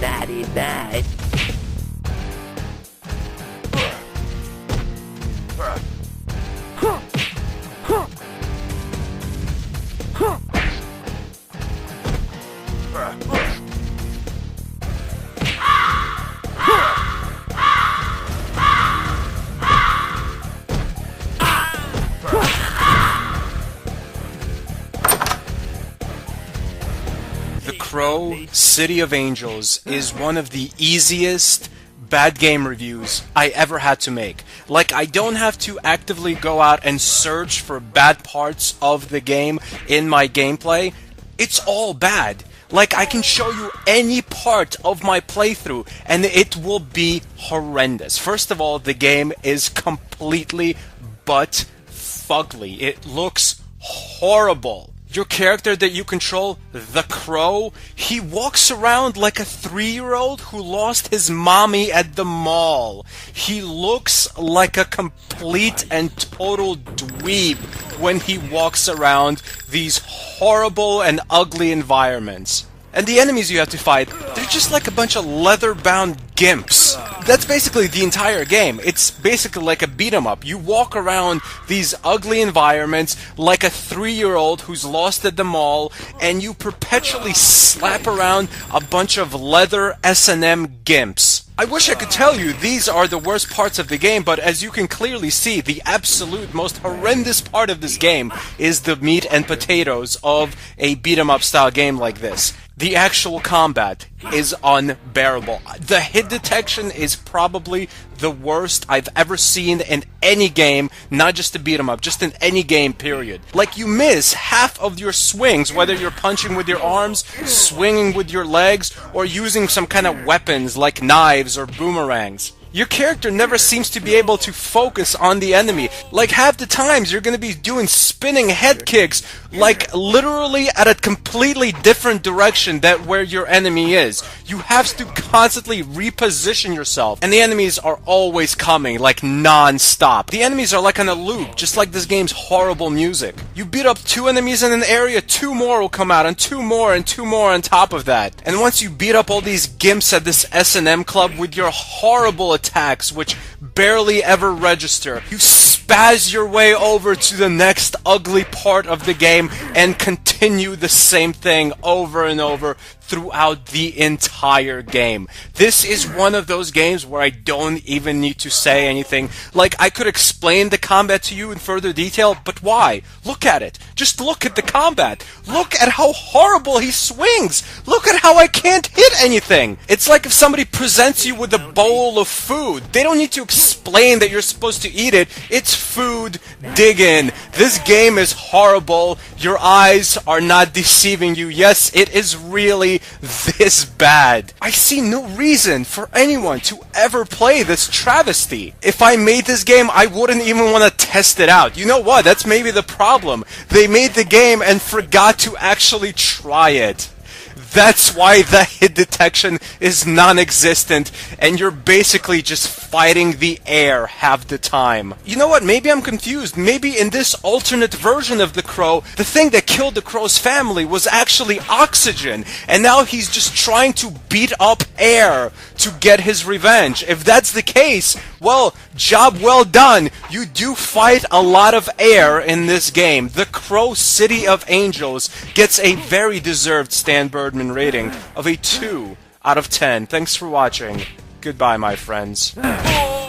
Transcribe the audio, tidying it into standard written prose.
naughty night. The Crow City of Angels is one of the easiest bad game reviews I ever had to make. Like, I don't have to actively go out and search for bad parts of the game in my gameplay. It's all bad. Like, I can show you any part of my playthrough and it will be horrendous. First of all, the game is completely butt fugly. It looks horrible. Your character that you control, the Crow, he walks around like a 3-year-old who lost his mommy at the mall. He looks like a complete and total dweeb when he walks around these horrible and ugly environments. And the enemies you have to fight, they're just like a bunch of leather-bound gimps. That's basically the entire game. It's basically like a beat-em-up. You walk around these ugly environments like a 3-year-old who's lost at the mall, and you perpetually slap around a bunch of leather S&M gimps. I wish I could tell you these are the worst parts of the game, but as you can clearly see, the absolute most horrendous part of this game is the meat and potatoes of a beat-em-up style game like this. The actual combat is unbearable. The hit detection is probably the worst I've ever seen in any game, not just to beat 'em up, just in any game, period. Like, you miss half of your swings, whether you're punching with your arms, swinging with your legs, or using some kind of weapons like knives or boomerangs. Your character never seems to be able to focus on the enemy. Like, half the times you're gonna be doing spinning head kicks, like literally at a completely different direction than where your enemy is. You have to constantly reposition yourself, and the enemies are always coming, like non-stop. The enemies are like on a loop, just like this game's horrible music. You beat up 2 enemies in an area, 2 more will come out, and 2 more, and 2 more on top of that. And once you beat up all these gimps at this S&M club with your horrible attacks, which barely ever register, you spaz your way over to the next ugly part of the game and continue the same thing over and over throughout the entire game. This is one of those games where I don't even need to say anything. Like, I could explain the combat to you in further detail, but why? Look at it. Just look at the combat. Look at how horrible he swings. Look at how I can't hit anything. It's like if somebody presents you with a bowl of food. They don't need to explain that you're supposed to eat it. It's food. Dig in. This game is horrible. Your eyes are not deceiving you. Yes, it is really this bad. I see no reason for anyone to ever play this travesty. If I made this game, I wouldn't even want to test it out. You know what? That's maybe the problem. They made the game and forgot to actually try it. That's why the hit detection is non-existent, and you're basically just fighting the air half the time. You know what? Maybe I'm confused. Maybe in this alternate version of the Crow, the thing that killed the Crow's family was actually oxygen, and now he's just trying to beat up air to get his revenge. If that's the case, well, job well done. You do fight a lot of air in this game. The Crow City of Angels gets a very deserved Stan Birdman rating of a 2 out of 10. Thanks for watching. Goodbye, my friends. Oh!